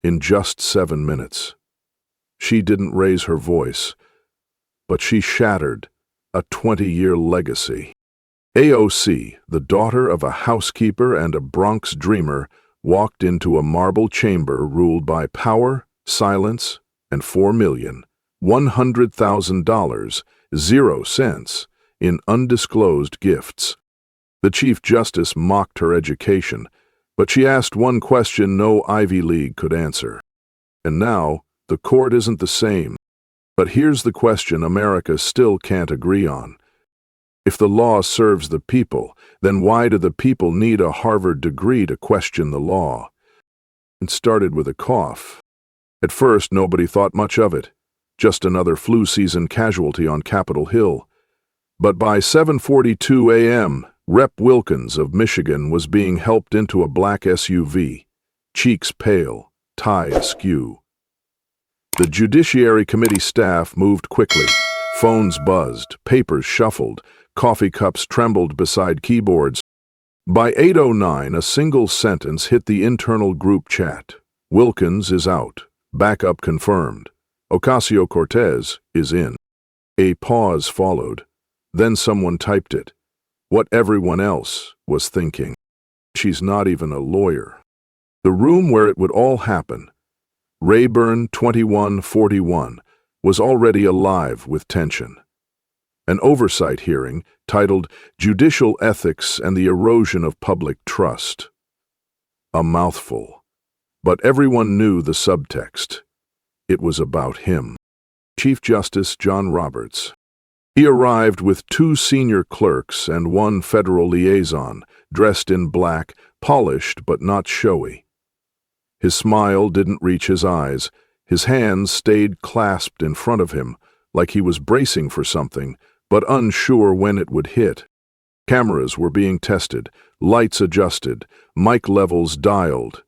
in just 7 minutes. She didn't raise her voice, but she shattered a 20-year legacy. AOC, the daughter of a housekeeper and a Bronx dreamer, walked into a marble chamber ruled by power, silence, and $4,100,000, 0 cents, in undisclosed gifts. The Chief Justice mocked her education, but she asked one question no Ivy League could answer. And now, the court isn't the same. But here's the question America still can't agree on. If the law serves the people, then why do the people need a Harvard degree to question the law? It started with a cough. At first, nobody thought much of it. Just another flu season casualty on Capitol Hill. But by 7:42 a.m., Rep. Wilkins of Michigan was being helped into a black SUV, cheeks pale, tie askew. The Judiciary Committee staff moved quickly. Phones buzzed, papers shuffled, coffee cups trembled beside keyboards. By 8:09, a single sentence hit the internal group chat. Wilkins is out. Backup confirmed. Ocasio-Cortez is in. A pause followed. Then someone typed it. What everyone else was thinking. She's not even a lawyer. The room where it would all happen, Rayburn 2141, was already alive with tension. An oversight hearing titled Judicial Ethics and the Erosion of Public Trust. A mouthful. But everyone knew the subtext. It was about him. Chief Justice John Roberts. He arrived with 2 senior clerks and 1 federal liaison, dressed in black, polished but not showy. His smile didn't reach his eyes. His hands stayed clasped in front of him, like he was bracing for something, but unsure when it would hit. Cameras were being tested, lights adjusted, mic levels dialed.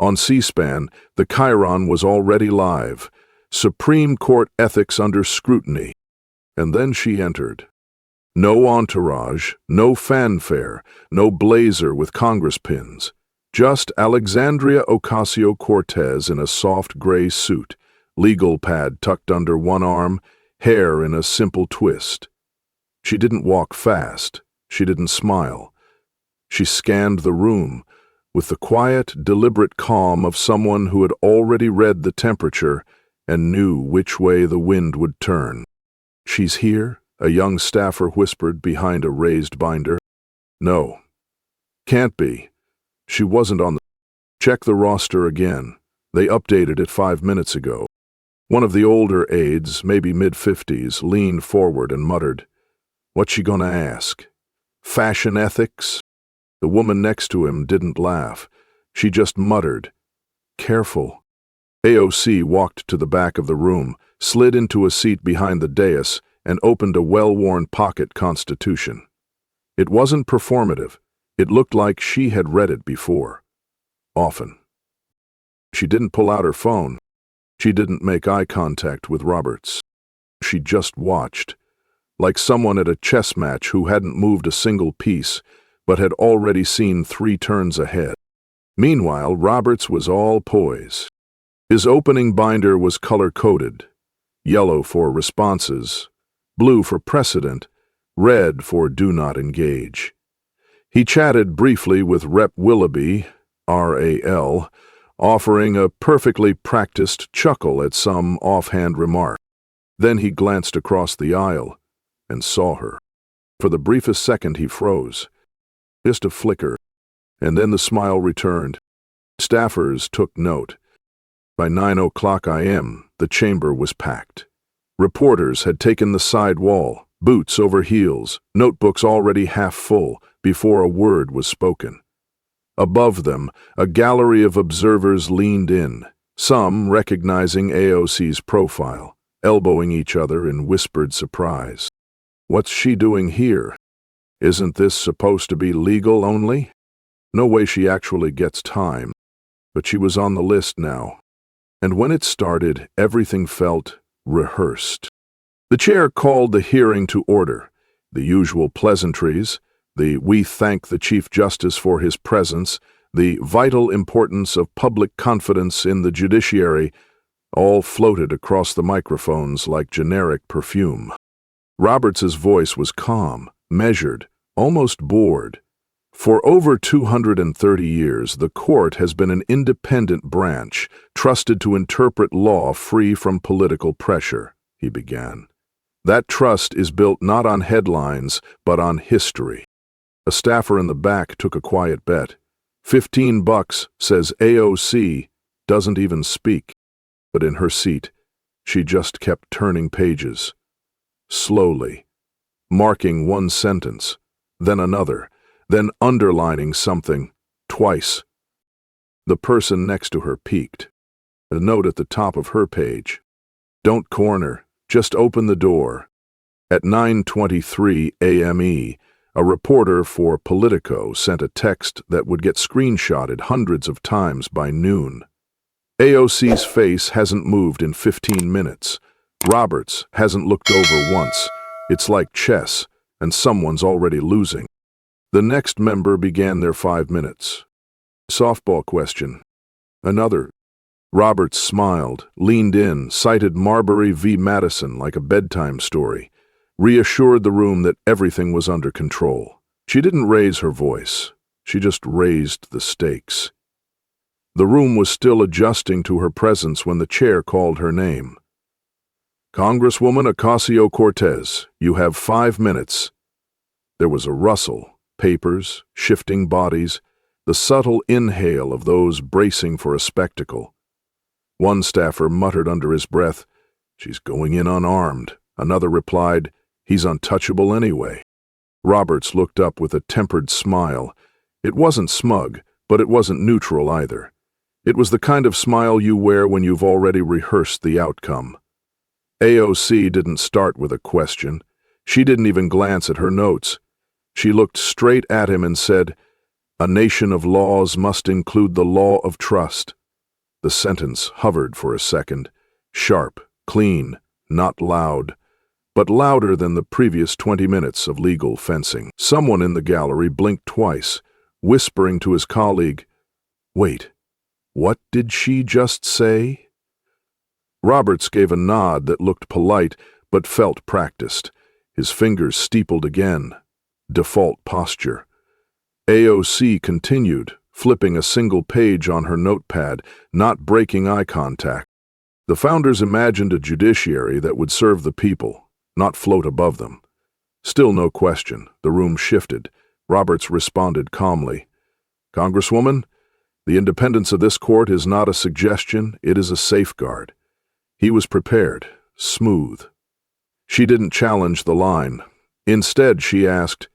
On C-SPAN, the chyron was already live. Supreme Court ethics under scrutiny. And then she entered. No entourage, no fanfare, no blazer with Congress pins. Just Alexandria Ocasio-Cortez in a soft gray suit, legal pad tucked under one arm, hair in a simple twist. She didn't walk fast. She didn't smile. She scanned the room with the quiet, deliberate calm of someone who had already read the temperature and knew which way the wind would turn. She's here, a young staffer whispered behind a raised binder. No, can't be. She wasn't on the... Check the roster again. They updated it 5 minutes ago. One of the older aides, maybe mid-50s, leaned forward and muttered, "What's she gonna ask? Fashion ethics?" The woman next to him didn't laugh. She just muttered, "Careful." AOC walked to the back of the room, slid into a seat behind the dais, and opened a well-worn pocket constitution. It wasn't performative. It looked like she had read it before. Often. She didn't pull out her phone. She didn't make eye contact with Roberts. She just watched, like someone at a chess match who hadn't moved a single piece, but had already seen 3 turns ahead. Meanwhile, Roberts was all poise. His opening binder was color-coded, yellow for responses, blue for precedent, red for do not engage. He chatted briefly with Rep. Willoughby, R.A.L., offering a perfectly practiced chuckle at some offhand remark. Then he glanced across the aisle and saw her. For the briefest second he froze. Just a flicker, and then the smile returned. Staffers took note. By 9:00 a.m., the chamber was packed. Reporters had taken the side wall, boots over heels, notebooks already half full, before a word was spoken. Above them, a gallery of observers leaned in, some recognizing AOC's profile, elbowing each other in whispered surprise. What's she doing here? Isn't this supposed to be legal only? No way she actually gets time. But she was on the list now. And when it started, everything felt rehearsed. The chair called the hearing to order. The usual pleasantries, the "we thank the Chief Justice for his presence," the vital importance of public confidence in the judiciary, all floated across the microphones like generic perfume. Roberts's voice was calm, measured, almost bored. For over 230 years, the court has been an independent branch, trusted to interpret law free from political pressure, he began. That trust is built not on headlines, but on history. A staffer in the back took a quiet bet. $15, says AOC, doesn't even speak. But in her seat, she just kept turning pages. Slowly, marking one sentence, then another, then underlining something, twice. The person next to her peeked. A note at the top of her page. Don't corner, just open the door. At 9:23 a.m.e., a reporter for Politico sent a text that would get screenshotted hundreds of times by noon. AOC's face hasn't moved in 15 minutes. Roberts hasn't looked over once. It's like chess, and someone's already losing. The next member began their 5 minutes. Softball question. Another. Roberts smiled, leaned in, cited Marbury v. Madison like a bedtime story, reassured the room that everything was under control. She didn't raise her voice. She just raised the stakes. The room was still adjusting to her presence when the chair called her name. Congresswoman Ocasio-Cortez, you have 5 minutes. There was a rustle, papers, shifting bodies, the subtle inhale of those bracing for a spectacle. One staffer muttered under his breath, "She's going in unarmed." Another replied, "He's untouchable anyway." Roberts looked up with a tempered smile. It wasn't smug, but it wasn't neutral either. It was the kind of smile you wear when you've already rehearsed the outcome. AOC didn't start with a question. She didn't even glance at her notes. She looked straight at him and said, "A nation of laws must include the law of trust." The sentence hovered for a second, sharp, clean, not loud, but louder than the previous 20 minutes of legal fencing. Someone in the gallery blinked twice, whispering to his colleague, "Wait, what did she just say?" Roberts gave a nod that looked polite but felt practiced. His fingers steepled again. Default posture. AOC continued, flipping a single page on her notepad, not breaking eye contact. The founders imagined a judiciary that would serve the people, not float above them. Still no question. The room shifted. Roberts responded calmly. "Congresswoman, the independence of this court is not a suggestion, it is a safeguard." He was prepared, smooth. She didn't challenge the line. Instead, she asked,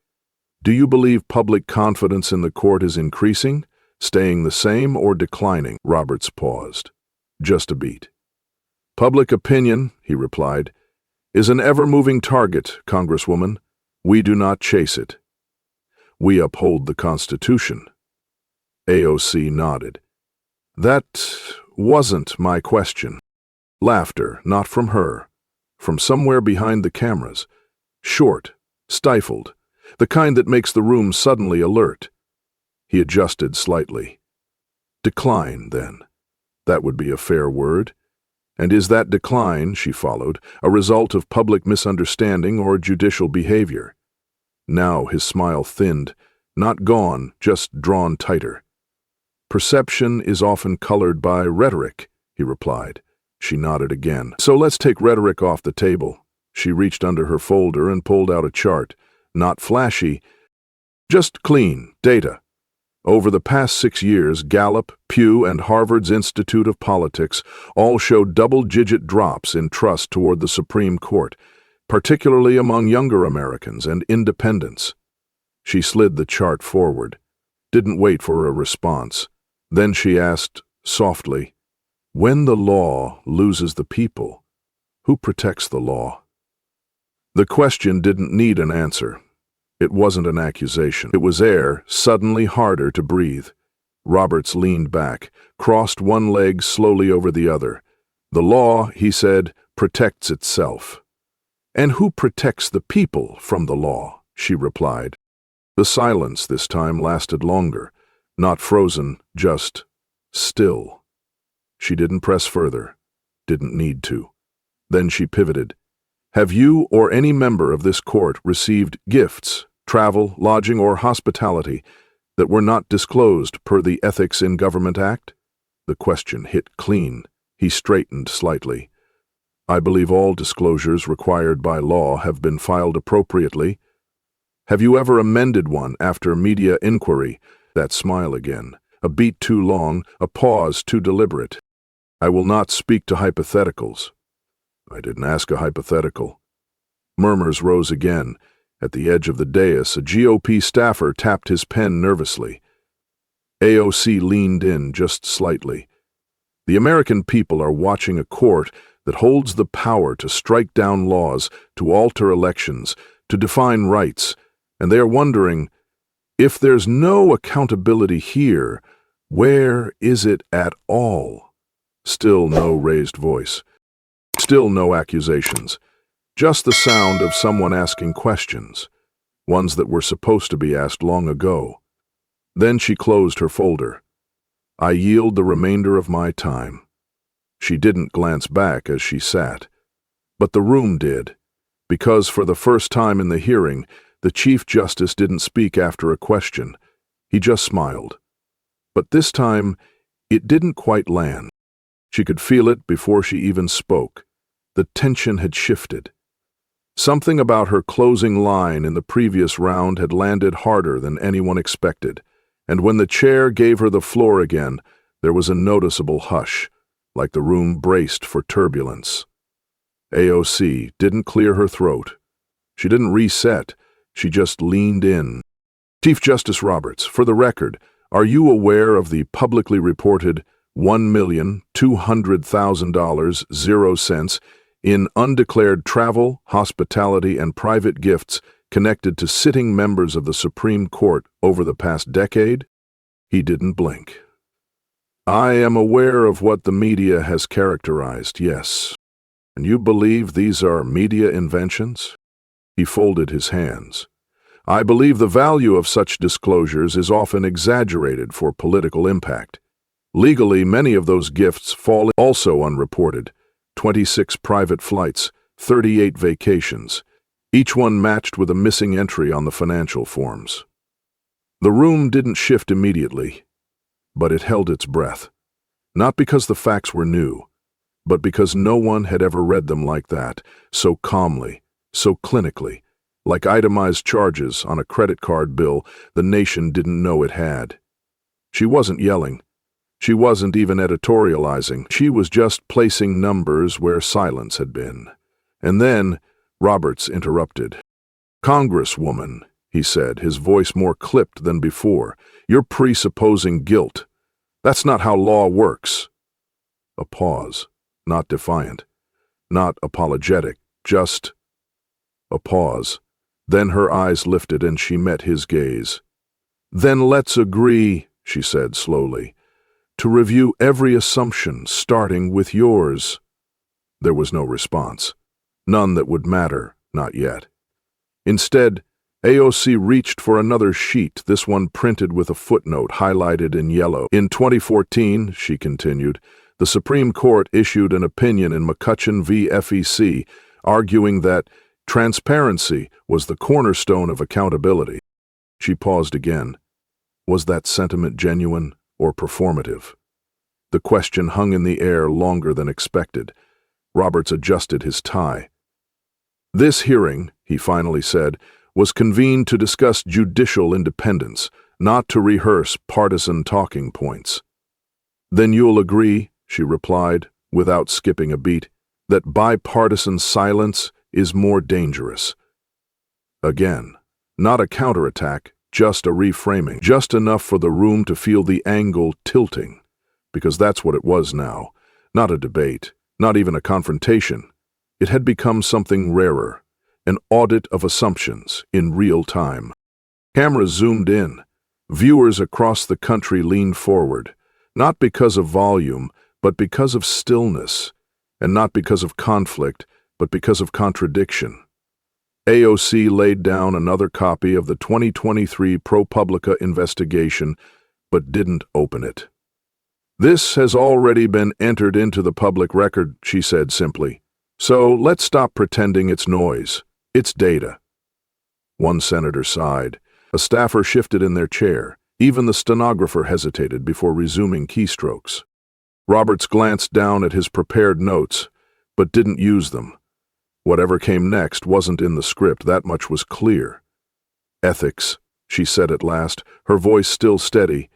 "Do you believe public confidence in the court is increasing, staying the same, or declining?" Roberts paused. Just a beat. "Public opinion," he replied, "is an ever-moving target, Congresswoman. We do not chase it. We uphold the Constitution." AOC nodded. "That wasn't my question." Laughter, not from her, from somewhere behind the cameras. Short, stifled, the kind that makes the room suddenly alert. He adjusted slightly. "Decline, then. That would be a fair word. And is that decline," she followed, "a result of public misunderstanding or judicial behavior?" Now his smile thinned, not gone, just drawn tighter. "Perception is often colored by rhetoric," he replied. She nodded again. "So let's take rhetoric off the table." She reached under her folder and pulled out a chart. Not flashy, just clean, data. Over the past 6 years, Gallup, Pew, and Harvard's Institute of Politics all showed double-digit drops in trust toward the Supreme Court, particularly among younger Americans and independents. She slid the chart forward, didn't wait for a response. Then she asked, softly, "When the law loses the people, who protects the law?" The question didn't need an answer. It wasn't an accusation. It was air, suddenly harder to breathe. Roberts leaned back, crossed one leg slowly over the other. "The law," he said, "protects itself." "And who protects the people from the law?" she replied. The silence this time lasted longer. Not frozen, just still. She didn't press further, didn't need to. Then she pivoted. Have you or any member of this court received gifts, travel, lodging, or hospitality that were not disclosed per the Ethics in Government Act? The question hit clean. He straightened slightly. I believe all disclosures required by law have been filed appropriately. Have you ever amended one after media inquiry? That smile again. A beat too long, a pause too deliberate. I will not speak to hypotheticals. I didn't ask a hypothetical. Murmurs rose again. At the edge of the dais, a GOP staffer tapped his pen nervously. AOC leaned in just slightly. The American people are watching a court that holds the power to strike down laws, to alter elections, to define rights, and they are wondering, if there's no accountability here, where is it at all? Still no raised voice. Still no accusations. Just the sound of someone asking questions, ones that were supposed to be asked long ago. Then she closed her folder. I yield the remainder of my time. She didn't glance back as she sat. But the room did, because for the first time in the hearing, the Chief Justice didn't speak after a question. He just smiled. But this time, it didn't quite land. She could feel it before she even spoke. The tension had shifted. Something about her closing line in the previous round had landed harder than anyone expected, and when the chair gave her the floor again, there was a noticeable hush, like the room braced for turbulence. AOC didn't clear her throat. She didn't reset. She just leaned in. Chief Justice Roberts, for the record, are you aware of the publicly reported $1,200,000, 0 cents, in undeclared travel, hospitality, and private gifts connected to sitting members of the Supreme Court over the past decade? He didn't blink. I am aware of what the media has characterized, yes. And you believe these are media inventions? He folded his hands. I believe the value of such disclosures is often exaggerated for political impact. Legally, many of those gifts fall also unreported. 26 private flights, 38 vacations, each one matched with a missing entry on the financial forms. The room didn't shift immediately, but it held its breath. Not because the facts were new, but because no one had ever read them like that, so calmly, so clinically, like itemized charges on a credit card bill the nation didn't know it had. She wasn't yelling. She wasn't even editorializing. She was just placing numbers where silence had been. And then Roberts interrupted. Congresswoman, he said, his voice more clipped than before, you're presupposing guilt. That's not how law works. A pause, not defiant, not apologetic, just a pause. Then her eyes lifted and she met his gaze. Then let's agree, she said slowly, to review every assumption, starting with yours. There was no response. None that would matter, not yet. Instead, AOC reached for another sheet, this one printed with a footnote highlighted in yellow. In 2014, she continued, the Supreme Court issued an opinion in McCutcheon v. FEC, arguing that transparency was the cornerstone of accountability. She paused again. Was that sentiment genuine or performative? The question hung in the air longer than expected. Roberts adjusted his tie. This hearing, he finally said, was convened to discuss judicial independence, not to rehearse partisan talking points. Then you'll agree, she replied, without skipping a beat, that bipartisan silence is more dangerous. Again, not a counterattack, just a reframing, just enough for the room to feel the angle tilting, because that's what it was now, not a debate, not even a confrontation. It had become something rarer, an audit of assumptions in real time. Cameras zoomed in. Viewers across the country leaned forward, not because of volume, but because of stillness, and not because of conflict, but because of contradiction. AOC laid down another copy of the 2023 ProPublica investigation, but didn't open it. "This has already been entered into the public record," she said simply. "So let's stop pretending it's noise. It's data." One senator sighed. A staffer shifted in their chair. Even the stenographer hesitated before resuming keystrokes. Roberts glanced down at his prepared notes, but didn't use them. Whatever came next wasn't in the script, that much was clear. "Ethics," she said at last, her voice still steady,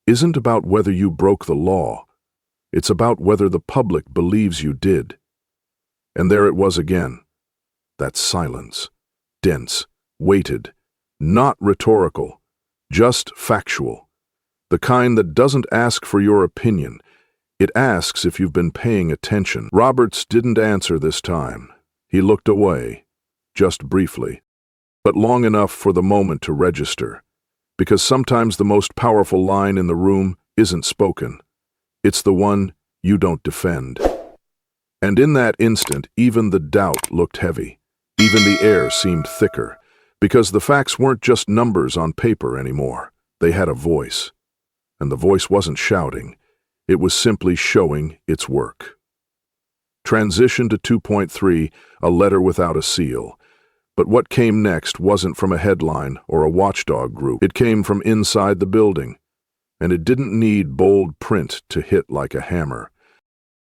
"isn't about whether you broke the law. It's about whether the public believes you did." And there it was again. That silence. Dense, weighted, not rhetorical, just factual. The kind that doesn't ask for your opinion. It asks if you've been paying attention. Roberts didn't answer this time. He looked away, just briefly, but long enough for the moment to register. Because sometimes the most powerful line in the room isn't spoken. It's the one you don't defend. And in that instant, even the doubt looked heavy. Even the air seemed thicker, because the facts weren't just numbers on paper anymore. They had a voice. And the voice wasn't shouting. It was simply showing its work. Transition to 2.3, a letter without a seal. But what came next wasn't from a headline or a watchdog group. It came from inside the building. And it didn't need bold print to hit like a hammer.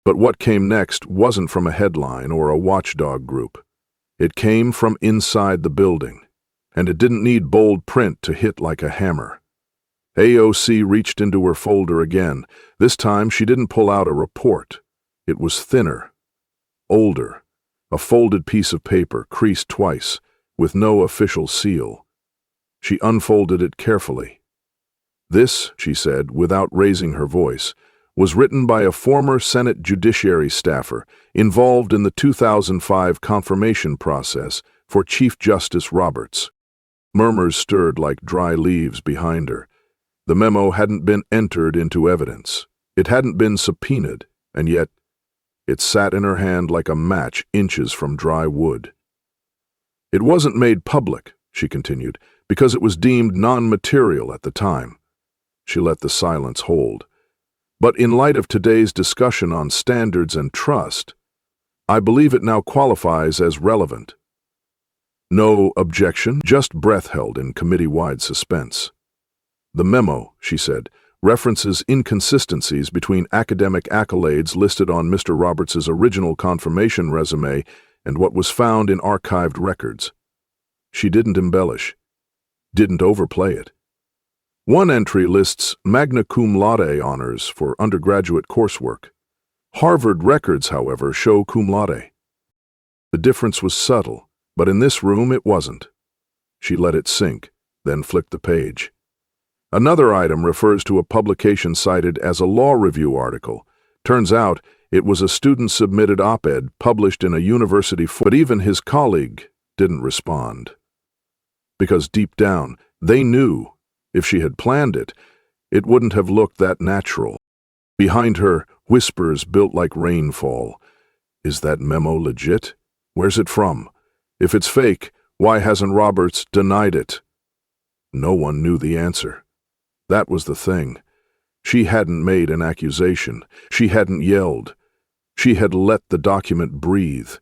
But what came next wasn't from a headline or a watchdog group. It came from inside the building. And it didn't need bold print to hit like a hammer. AOC reached into her folder again. This time she didn't pull out a report. It was thinner. Older, a folded piece of paper, creased twice, with no official seal. She unfolded it carefully. "This," she said, without raising her voice, "was written by a former Senate Judiciary staffer involved in the 2005 confirmation process for Chief Justice Roberts." Murmurs stirred like dry leaves behind her. The memo hadn't been entered into evidence. It hadn't been subpoenaed, and yet it sat in her hand like a match inches from dry wood. "It wasn't made public," she continued, "because it was deemed non-material at the time." She let the silence hold. "But in light of today's discussion on standards and trust, I believe it now qualifies as relevant." No objection, just breath held in committee-wide suspense. "The memo," she said, "references inconsistencies between academic accolades listed on Mr. Roberts's original confirmation resume and what was found in archived records." She didn't embellish, didn't overplay it. One entry lists magna cum laude honors for undergraduate coursework. Harvard records, however, show cum laude. The difference was subtle, but in this room it wasn't. She let it sink, then flicked the page. Another item refers to a publication cited as a law review article. Turns out it was a student-submitted op-ed published in a university, but even his colleague didn't respond. Because deep down, they knew, if she had planned it, it wouldn't have looked that natural. Behind her, whispers built like rainfall. "Is that memo legit? Where's it from? If it's fake, why hasn't Roberts denied it?" No one knew the answer. That was the thing. She hadn't made an accusation. She hadn't yelled. She had let the document breathe,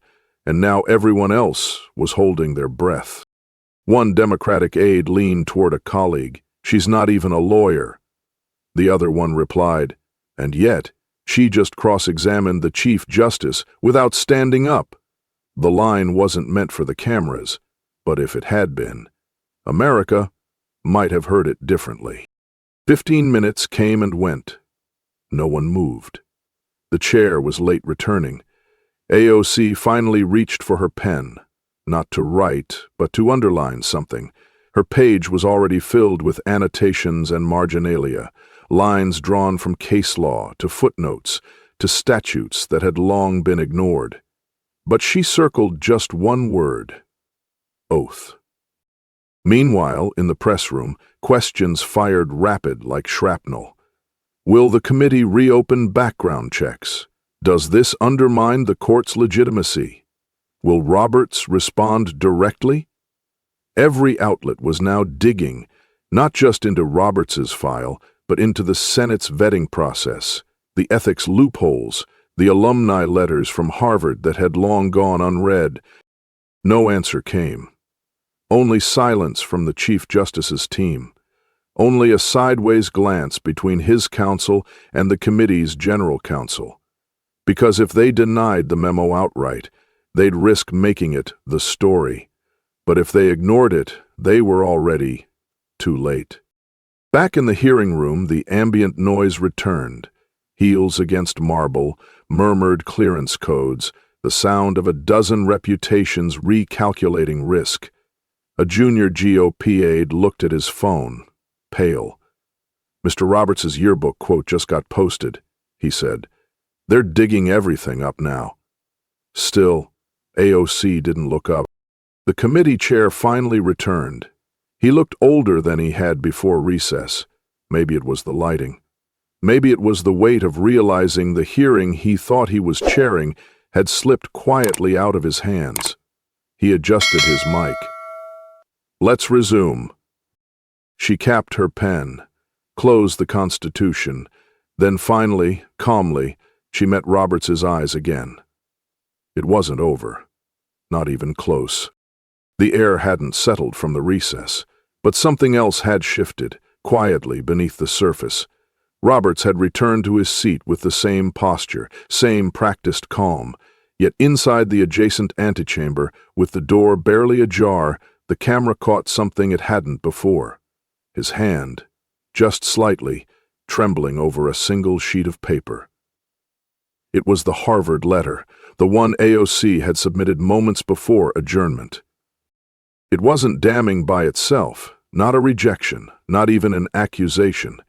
and now everyone else was holding their breath. One Democratic aide leaned toward a colleague. "She's not even a lawyer." The other one replied, "And yet, she just cross-examined the Chief Justice without standing up." The line wasn't meant for the cameras, but if it had been, America might have heard it differently. 15 minutes came and went. No one moved. The chair was late returning. AOC finally reached for her pen, not to write, but to underline something. Her page was already filled with annotations and marginalia, lines drawn from case law to footnotes to statutes that had long been ignored. But she circled just one word: oath. Meanwhile, in the press room, questions fired rapid like shrapnel. Will the committee reopen background checks? Does this undermine the court's legitimacy? Will Roberts respond directly? Every outlet was now digging, not just into Roberts's file, but into the Senate's vetting process, the ethics loopholes, the alumni letters from Harvard that had long gone unread. No answer came. Only silence from the Chief Justice's team. Only a sideways glance between his counsel and the committee's general counsel. Because if they denied the memo outright, they'd risk making it the story. But if they ignored it, they were already too late. Back in the hearing room, the ambient noise returned. Heels against marble, murmured clearance codes, the sound of a dozen reputations recalculating risk. A junior GOP aide looked at his phone, pale. "Mr. Roberts' yearbook quote just got posted," he said. "They're digging everything up now." Still, AOC didn't look up. The committee chair finally returned. He looked older than he had before recess. Maybe it was the lighting. Maybe it was the weight of realizing the hearing he thought he was chairing had slipped quietly out of his hands. He adjusted his mic. "Let's resume." She capped her pen, closed the Constitution, then finally, calmly, she met Roberts's eyes again. It wasn't over. Not even close. The air hadn't settled from the recess, but something else had shifted, quietly beneath the surface. Roberts had returned to his seat with the same posture, same practiced calm, yet inside the adjacent antechamber, with the door barely ajar, the camera caught something it hadn't before. His hand, just slightly, trembling over a single sheet of paper. It was the Harvard letter, the one AOC had submitted moments before adjournment. It wasn't damning by itself, not a rejection, not even an accusation,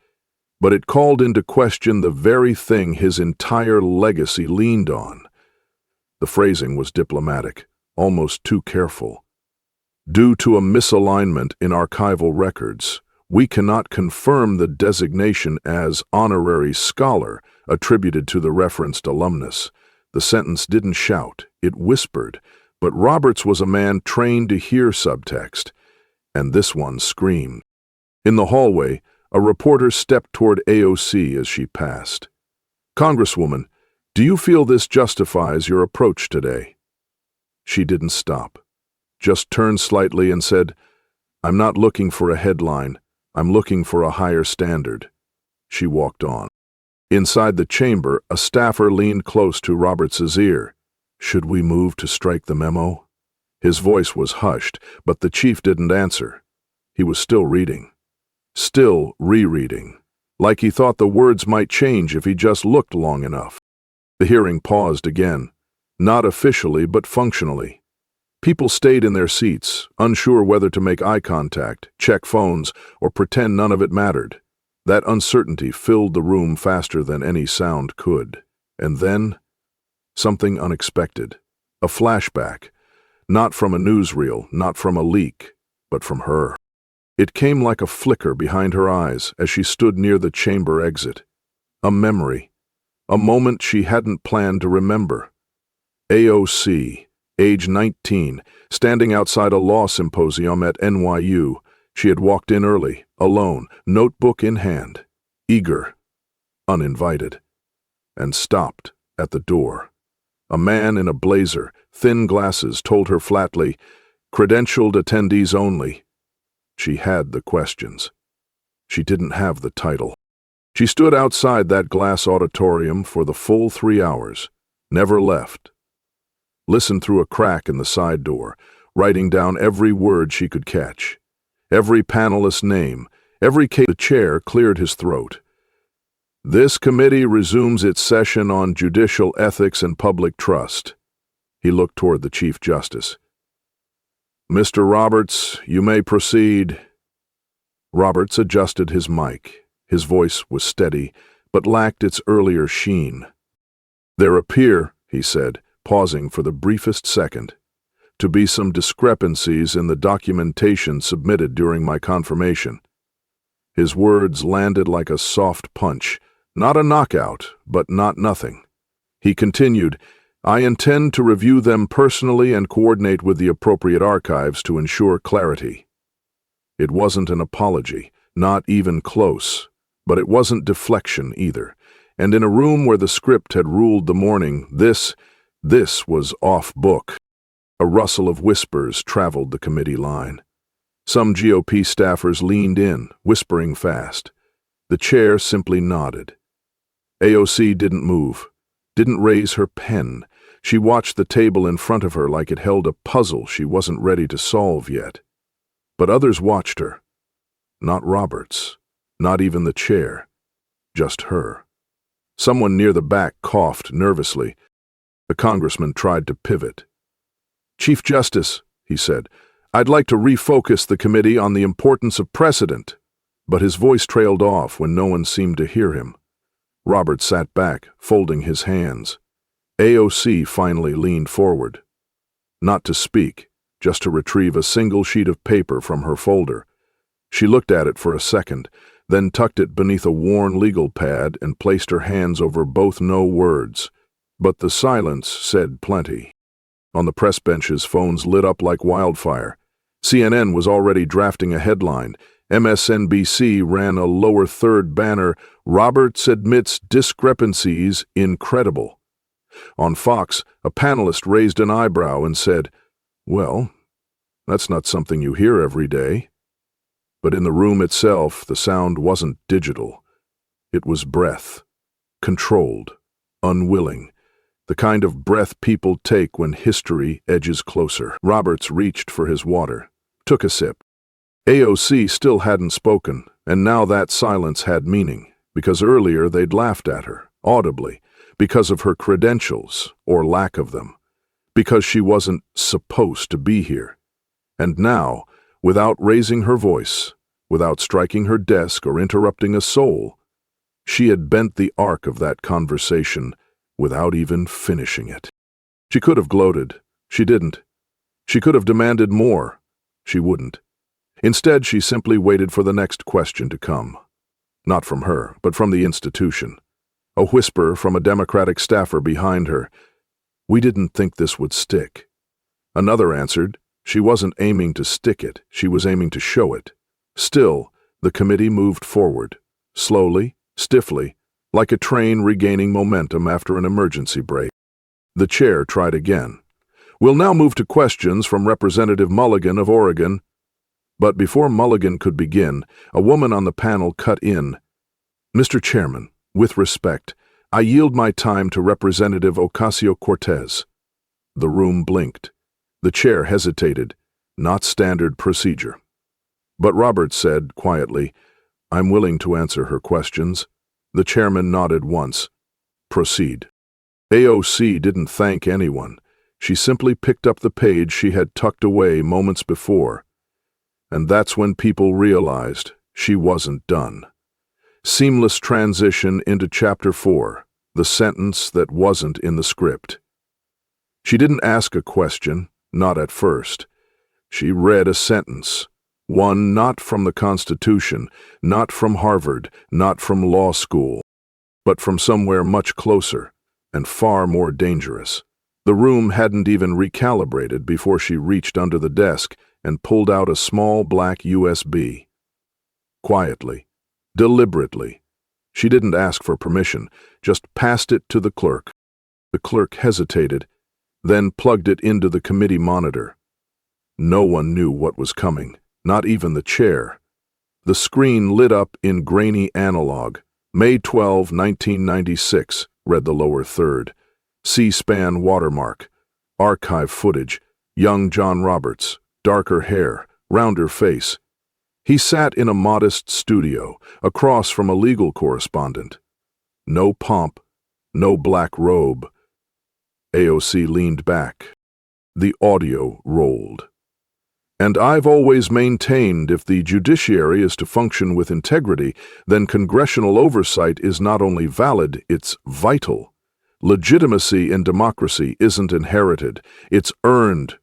but it called into question the very thing his entire legacy leaned on. The phrasing was diplomatic, almost too careful. "Due to a misalignment in archival records, we cannot confirm the designation as honorary scholar attributed to the referenced alumnus." The sentence didn't shout, it whispered, but Roberts was a man trained to hear subtext, and this one screamed. In the hallway, a reporter stepped toward AOC as she passed. "Congresswoman, do you feel this justifies your approach today?" She didn't stop, just turned slightly and said, "I'm not looking for a headline. I'm looking for a higher standard." She walked on. Inside the chamber, a staffer leaned close to Roberts's ear. "Should we move to strike the memo?" His voice was hushed, but the chief didn't answer. He was still reading. Still rereading, like he thought the words might change if he just looked long enough. The hearing paused again, not officially but functionally. People stayed in their seats, unsure whether to make eye contact, check phones, or pretend none of it mattered. That uncertainty filled the room faster than any sound could. And then, something unexpected. A flashback. Not from a newsreel, not from a leak, but from her. It came like a flicker behind her eyes as she stood near the chamber exit. A memory. A moment she hadn't planned to remember. AOC, age 19, standing outside a law symposium at NYU. She had walked in early, alone, notebook in hand, eager, uninvited, and stopped at the door. A man in a blazer, thin glasses, told her flatly, "Credentialed attendees only." She had the questions. She didn't have the title. She stood outside that glass auditorium for the full 3 hours, never left. Listened through a crack in the side door, writing down every word she could catch. Every panelist's name, every case. The chair cleared his throat. "This committee resumes its session on judicial ethics and public trust." He looked toward the Chief Justice. "Mr. Roberts, you may proceed." Roberts adjusted his mic. His voice was steady, but lacked its earlier sheen. "There appear," he said, pausing for the briefest second, "to be some discrepancies in the documentation submitted during my confirmation." His words landed like a soft punch, not a knockout, but not nothing. He continued, "I intend to review them personally and coordinate with the appropriate archives to ensure clarity." It wasn't an apology, not even close, But it wasn't deflection either. And in a room where the script had ruled the morning, this was off book. A rustle of whispers traveled the committee line. Some GOP staffers leaned in, whispering fast. The chair simply nodded. AOC didn't move, didn't raise her pen. She watched the table in front of her like it held a puzzle she wasn't ready to solve yet. But others watched her. Not Roberts, not even the chair, just her. Someone near the back coughed nervously. The congressman tried to pivot. "Chief Justice," he said, "I'd like to refocus the committee on the importance of precedent." But his voice trailed off when no one seemed to hear him. Robert sat back, folding his hands. AOC finally leaned forward. Not to speak, just to retrieve a single sheet of paper from her folder. She looked at it for a second, then tucked it beneath a worn legal pad and placed her hands over both no words. But the silence said plenty. On the press benches, phones lit up like wildfire. CNN was already drafting a headline. MSNBC ran a lower third banner, "Roberts admits discrepancies incredible." On Fox, a panelist raised an eyebrow and said, "Well, that's not something you hear every day." But in the room itself, the sound wasn't digital. It was breath, controlled, unwilling, the kind of breath people take when history edges closer. Roberts reached for his water, took a sip. AOC still hadn't spoken, and now that silence had meaning, because earlier they'd laughed at her, audibly, because of her credentials, or lack of them, because she wasn't supposed to be here. And now, without raising her voice, without striking her desk or interrupting a soul, she had bent the arc of that conversation without even finishing it. She could have gloated. She didn't. She could have demanded more. She wouldn't. Instead, she simply waited for the next question to come. Not from her, but from the institution. A whisper from a Democratic staffer behind her. "We didn't think this would stick." Another answered, she wasn't aiming to stick it, she was aiming to show it. Still, the committee moved forward, slowly, stiffly, like a train regaining momentum after an emergency brake. The chair tried again. "We'll now move to questions from Representative Mulligan of Oregon." But before Mulligan could begin, a woman on the panel cut in. "Mr. Chairman, with respect, I yield my time to Representative Ocasio-Cortez." The room blinked. The chair hesitated. Not standard procedure. But Roberts said, quietly, "I'm willing to answer her questions." The chairman nodded once. "Proceed." AOC didn't thank anyone. She simply picked up the page she had tucked away moments before. And that's when people realized she wasn't done. Seamless transition into Chapter 4, the sentence that wasn't in the script. She didn't ask a question, not at first. She read a sentence, one not from the Constitution, not from Harvard, not from law school, but from somewhere much closer and far more dangerous. The room hadn't even recalibrated before she reached under the desk and pulled out a small black USB. Quietly, deliberately. She didn't ask for permission, just passed it to the clerk. The clerk hesitated, then plugged it into the committee monitor. No one knew what was coming, not even the chair. The screen lit up in grainy analog. May 12, 1996, read the lower third. C-SPAN watermark. Archive footage. Young John Roberts. Darker hair, rounder face. He sat in a modest studio, across from a legal correspondent. No pomp, no black robe. AOC leaned back. The audio rolled. "And I've always maintained if the judiciary is to function with integrity, then congressional oversight is not only valid, it's vital. Legitimacy in democracy isn't inherited, it's earned.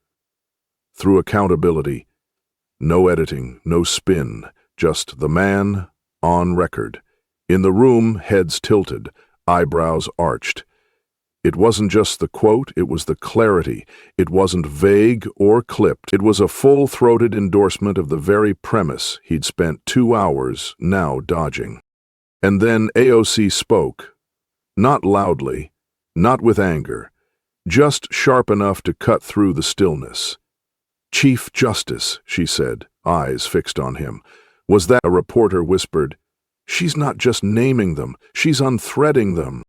Through accountability. No editing, no spin, just the man on record." In the room, heads tilted, eyebrows arched. It wasn't just the quote, it was the clarity. It wasn't vague or clipped. It was a full-throated endorsement of the very premise he'd spent 2 hours now dodging. And then AOC spoke, not loudly, not with anger, just sharp enough to cut through the stillness. "Chief Justice," she said, eyes fixed on him. "Was that?" A reporter whispered. "She's not just naming them, she's unthreading them."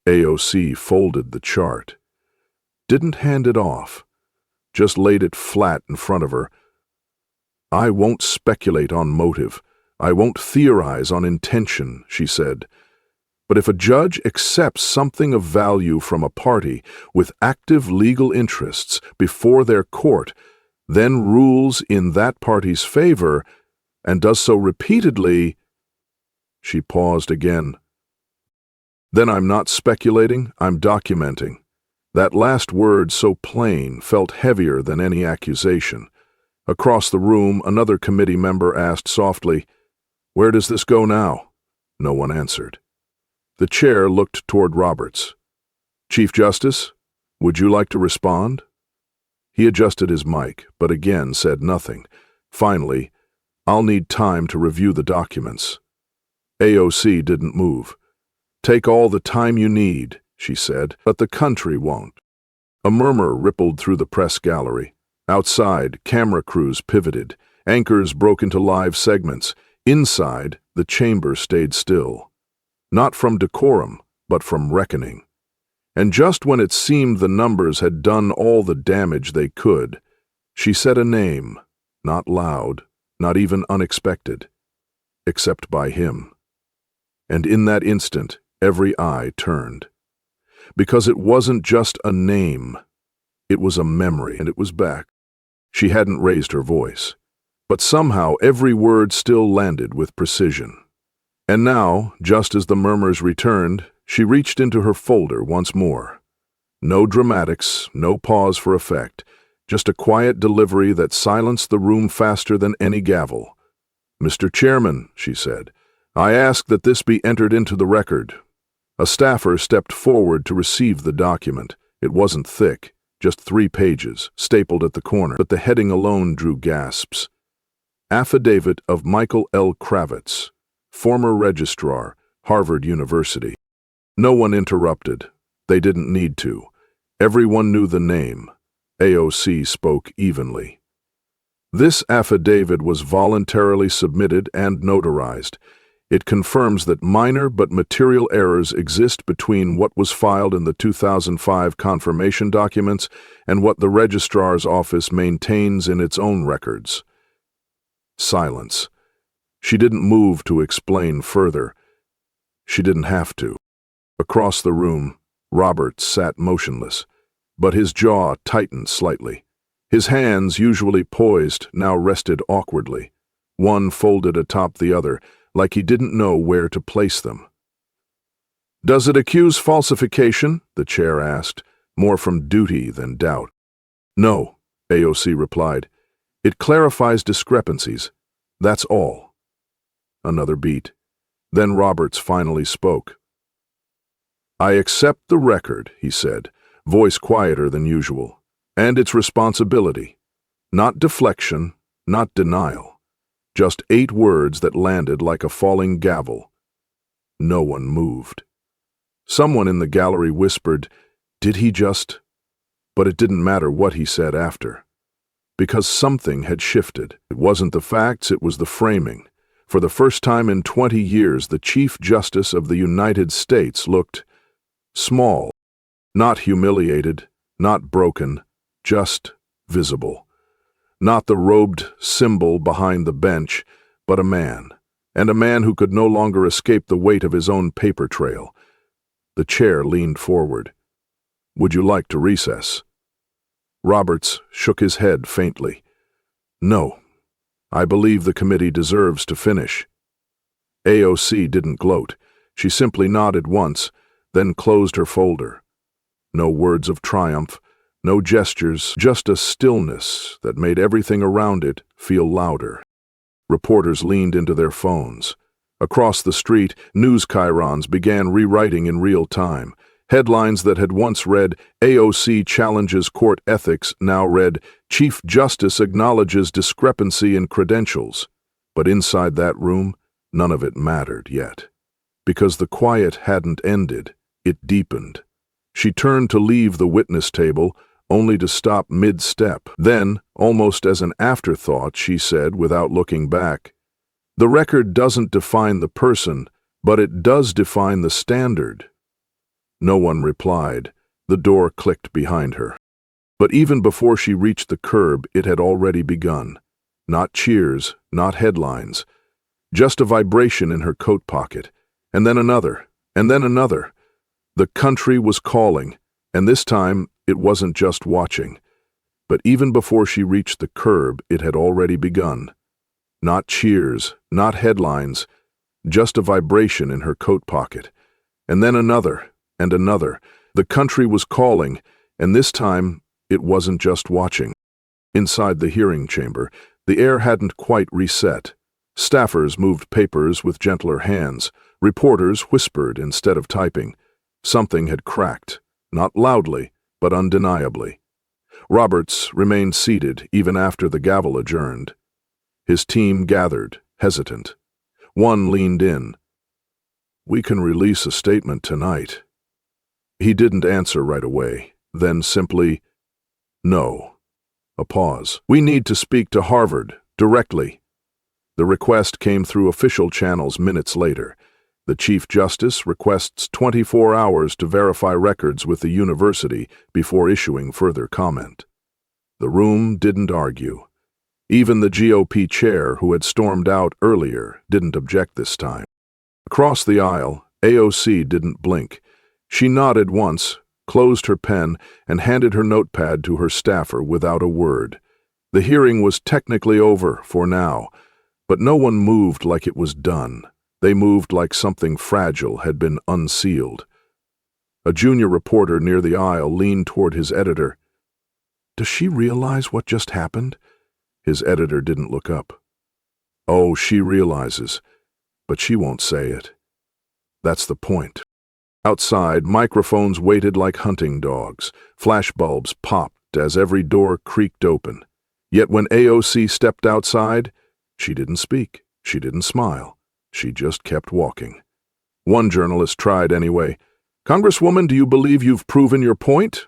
AOC folded the chart. Didn't hand it off, just laid it flat in front of her. "I won't speculate on motive. I won't theorize on intention," she said. "But if a judge accepts something of value from a party with active legal interests before their court, then rules in that party's favor, and does so repeatedly—" She paused again. "Then I'm not speculating, I'm documenting." That last word, so plain, felt heavier than any accusation. Across the room, another committee member asked softly, "Where does this go now?" No one answered. The chair looked toward Roberts. "Chief Justice, would you like to respond?" He adjusted his mic, but again said nothing. Finally, "I'll need time to review the documents." AOC didn't move. "Take all the time you need," she said, "but the country won't." A murmur rippled through the press gallery. Outside, camera crews pivoted. Anchors broke into live segments. Inside, the chamber stayed still. Not from decorum, but from reckoning. And just when it seemed the numbers had done all the damage they could, she said a name, not loud, not even unexpected, except by him. And in that instant, every eye turned. Because it wasn't just a name, it was a memory, and it was back. She hadn't raised her voice, but somehow every word still landed with precision. And now, just as the murmurs returned, she reached into her folder once more. No dramatics, no pause for effect, just a quiet delivery that silenced the room faster than any gavel. "Mr. Chairman," she said, "I ask that this be entered into the record." A staffer stepped forward to receive the document. It wasn't thick, just 3 pages, stapled at the corner, but the heading alone drew gasps. Affidavit of Michael L. Kravitz, former registrar, Harvard University. No one interrupted. They didn't need to. Everyone knew the name. AOC spoke evenly. This affidavit was voluntarily submitted and notarized. It confirms that minor but material errors exist between what was filed in the 2005 confirmation documents and what the registrar's office maintains in its own records. Silence. She didn't move to explain further. She didn't have to. Across the room, Roberts sat motionless, but his jaw tightened slightly. His hands, usually poised, now rested awkwardly, one folded atop the other, like he didn't know where to place them. "Does it accuse falsification?" the chair asked, more from duty than doubt. "No," AOC replied. "It clarifies discrepancies. That's all." Another beat. Then Roberts finally spoke. "I accept the record," he said, voice quieter than usual, "and its responsibility. Not deflection, not denial. Just 8 words that landed like a falling gavel. No one moved. Someone in the gallery whispered, "Did he just—" But it didn't matter what he said after. Because something had shifted. It wasn't the facts, it was the framing. For the first time in 20 years, the Chief Justice of the United States looked small. Not humiliated, not broken, just visible. Not the robed symbol behind the bench, but a man, and a man who could no longer escape the weight of his own paper trail. The chair leaned forward. "Would you like to recess?" Roberts shook his head faintly. "No. I believe the committee deserves to finish." AOC didn't gloat. She simply nodded once, then closed her folder. No words of triumph, no gestures, just a stillness that made everything around it feel louder. Reporters leaned into their phones. Across the street, news chyrons began rewriting in real time. Headlines that had once read, "AOC challenges court ethics," now read, "Chief Justice acknowledges discrepancy in credentials." But inside that room, none of it mattered yet. because the quiet hadn't ended, it deepened. She turned to leave the witness table, only to stop mid-step. Then, almost as an afterthought, she said, without looking back, "The record doesn't define the person, but it does define the standard." No one replied. The door clicked behind her. But even before she reached the curb, it had already begun. Not cheers, not headlines, just a vibration in her coat pocket, and then another, and then another. The country was calling, and this time it wasn't just watching. But even before she reached the curb, it had already begun. Not cheers, not headlines, just a vibration in her coat pocket, and then another, and another. The country was calling, and this time it wasn't just watching. Inside the hearing chamber, the air hadn't quite reset. Staffers moved papers with gentler hands. Reporters whispered instead of typing. Something had cracked, not loudly, but undeniably. Roberts remained seated even after the gavel adjourned. His team gathered, hesitant. One leaned in. "We can release a statement tonight." He didn't answer right away, then simply, "No." A pause. "We need to speak to Harvard, directly." The request came through official channels minutes later. The Chief Justice requests 24 hours to verify records with the university before issuing further comment. The room didn't argue. Even the GOP chair, who had stormed out earlier, didn't object this time. Across the aisle, AOC didn't blink. She nodded once, closed her pen, and handed her notepad to her staffer without a word. The hearing was technically over for now, but no one moved like it was done. They moved like something fragile had been unsealed. A junior reporter near the aisle leaned toward his editor. "Does she realize what just happened?" His editor didn't look up. "Oh, she realizes, but she won't say it. That's the point." Outside, microphones waited like hunting dogs. Flashbulbs popped as every door creaked open. Yet when AOC stepped outside, she didn't speak, she didn't smile. She just kept walking. One journalist tried anyway. "Congresswoman, do you believe you've proven your point?"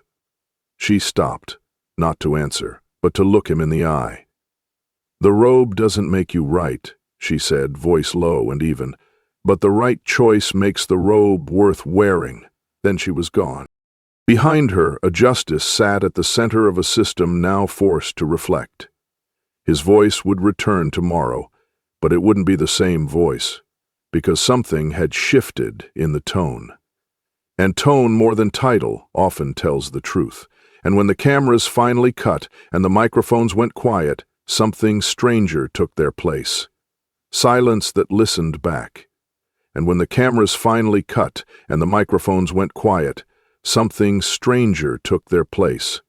She stopped, not to answer, but to look him in the eye. "The robe doesn't make you right," she said, voice low and even, "but the right choice makes the robe worth wearing." Then she was gone. Behind her, a justice sat at the center of a system now forced to reflect. His voice would return tomorrow, but it wouldn't be the same voice, because something had shifted in the tone. And tone, more than title, often tells the truth. And when the cameras finally cut and the microphones went quiet, something stranger took their place. Silence that listened back. And when the cameras finally cut and the microphones went quiet, something stranger took their place.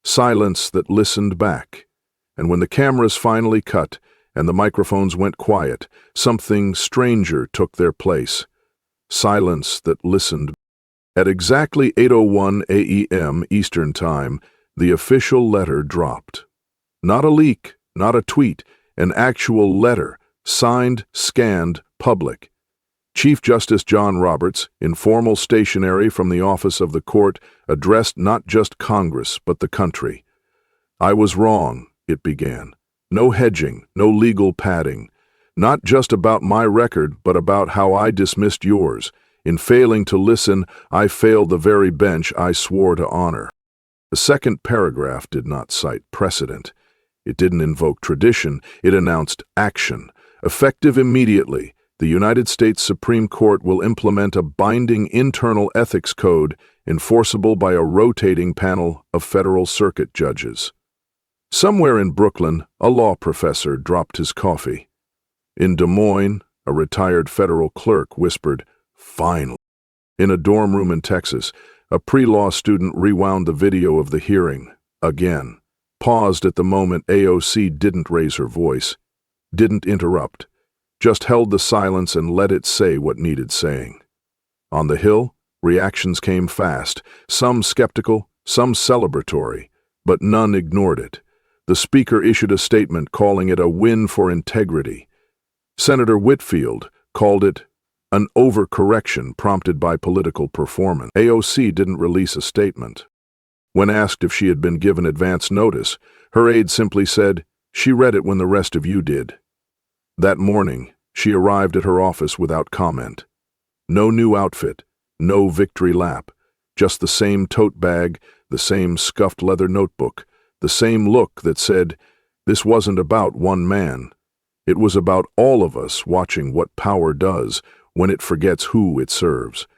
Silence that listened back. And when the cameras finally cut and the microphones went quiet, something stranger took their place. Silence that listened. At exactly 8:01 a.m. Eastern Time, the official letter dropped. Not a leak, not a tweet, an actual letter, signed, scanned, public. Chief Justice John Roberts, in formal stationery from the office of the court, addressed not just Congress, but the country. "I was wrong," it began. "No hedging, no legal padding. Not just about my record, but about how I dismissed yours. In failing to listen, I failed the very bench I swore to honor." The second paragraph did not cite precedent. It didn't invoke tradition. It announced action. Effective immediately, the United States Supreme Court will implement a binding internal ethics code enforceable by a rotating panel of federal circuit judges. Somewhere in Brooklyn, a law professor dropped his coffee. In Des Moines, a retired federal clerk whispered, "Finally." In a dorm room in Texas, a pre-law student rewound the video of the hearing, again. Paused at the moment AOC didn't raise her voice, didn't interrupt, just held the silence and let it say what needed saying. On the Hill, reactions came fast, some skeptical, some celebratory, but none ignored it. The speaker issued a statement calling it a win for integrity. Senator Whitfield called it an overcorrection prompted by political performance. AOC didn't release a statement. When asked if she had been given advance notice, her aide simply said, "She read it when the rest of you did." That morning, she arrived at her office without comment. No new outfit, no victory lap, just the same tote bag, the same scuffed leather notebook, the same look that said, this wasn't about one man. It was about all of us watching what power does when it forgets who it serves.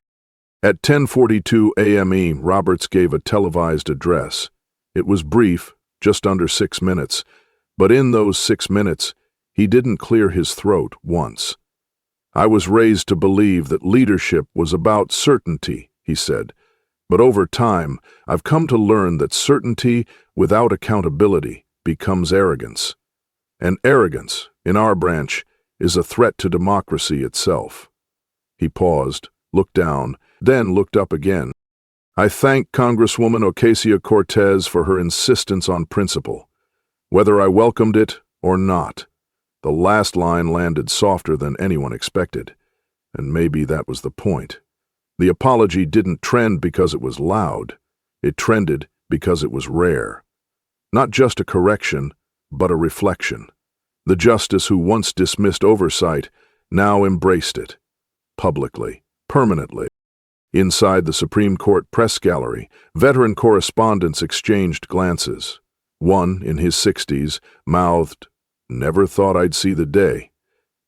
At 10:42 a.m. Roberts gave a televised address. It was brief, just under 6 minutes, but in those 6 minutes, he didn't clear his throat once. "I was raised to believe that leadership was about certainty," he said, "but over time, I've come to learn that certainty without accountability becomes arrogance. And arrogance, in our branch, is a threat to democracy itself." He paused, looked down, then looked up again. "I thank Congresswoman Ocasio-Cortez for her insistence on principle, whether I welcomed it or not." The last line landed softer than anyone expected, and maybe that was the point. The apology didn't trend because it was loud. It trended because it was rare. Not just a correction, but a reflection. The justice who once dismissed oversight now embraced it. Publicly, permanently. Inside the Supreme Court press gallery, veteran correspondents exchanged glances. One, in his 60s, mouthed, "Never thought I'd see the day."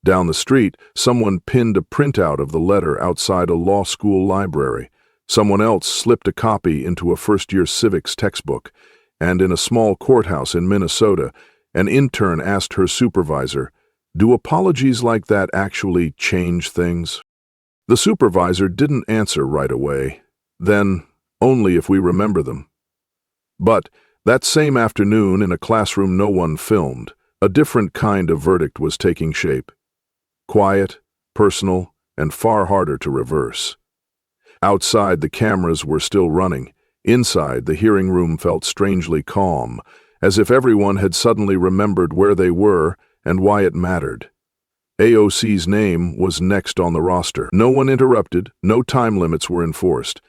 Down the street, someone pinned a printout of the letter outside a law school library. Someone else slipped a copy into a first-year civics textbook. And in a small courthouse in Minnesota, an intern asked her supervisor, "Do apologies like that actually change things?" The supervisor didn't answer right away. Then, only if we remember them. But that same afternoon, in a classroom no one filmed, a different kind of verdict was taking shape. Quiet, personal, and far harder to reverse. Outside, the cameras were still running. Inside, the hearing room felt strangely calm, as if everyone had suddenly remembered where they were and why it mattered. AOC's name was next on the roster. No one interrupted, no time limits were enforced.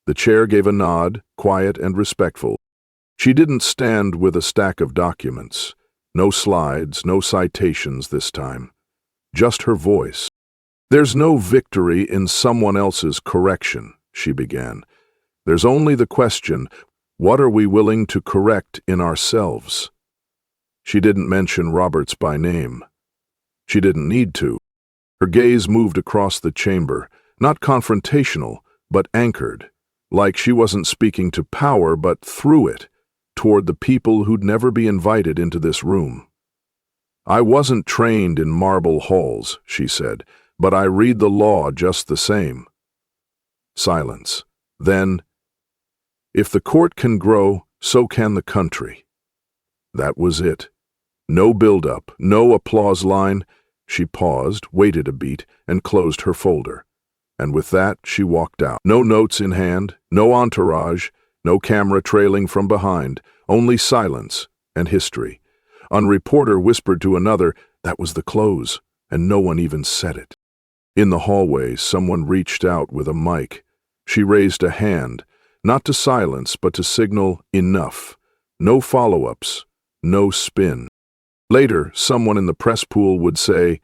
The chair gave a nod, quiet and respectful. She didn't stand with a stack of documents. No slides, no citations this time. Just her voice. "There's no victory in someone else's correction," she began. "There's only the question, what are we willing to correct in ourselves?" She didn't mention Roberts by name. She didn't need to. Her gaze moved across the chamber, not confrontational, but anchored, like she wasn't speaking to power, but through it, toward the people who'd never be invited into this room. "I wasn't trained in marble halls," she said, "but I read the law just the same." Silence. Then, "If the court can grow, so can the country." That was it. No build-up, no applause line. She paused, waited a beat, and closed her folder. And with that, she walked out. No notes in hand, no entourage, no camera trailing from behind, only silence and history. A reporter whispered to another, that was the close, and no one even said it. In the hallway, someone reached out with a mic. She raised a hand, not to silence, but to signal enough. No follow-ups, no spin. Later, someone in the press pool would say,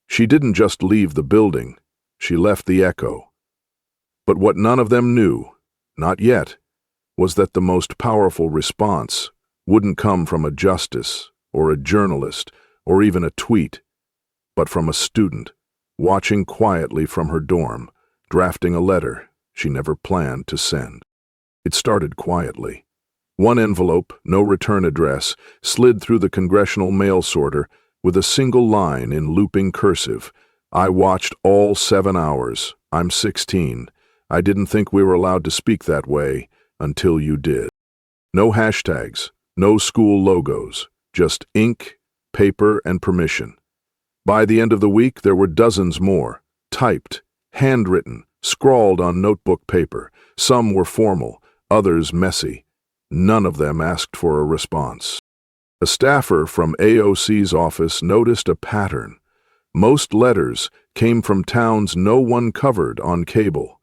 "She didn't just leave the building, she left the echo." But what none of them knew, not yet, was that the most powerful response wouldn't come from a justice or a journalist or even a tweet, but from a student, watching quietly from her dorm, drafting a letter she never planned to send. It started quietly. One envelope, no return address, slid through the congressional mail sorter with a single line in looping cursive. "I watched all 7 hours. I'm 16. I didn't think we were allowed to speak that way until you did." No hashtags, no school logos, just ink, paper, and permission. By the end of the week, there were dozens more, typed, handwritten, scrawled on notebook paper. Some were formal, others messy. None of them asked for a response. A staffer from AOC's office noticed a pattern. Most letters came from towns no one covered on cable: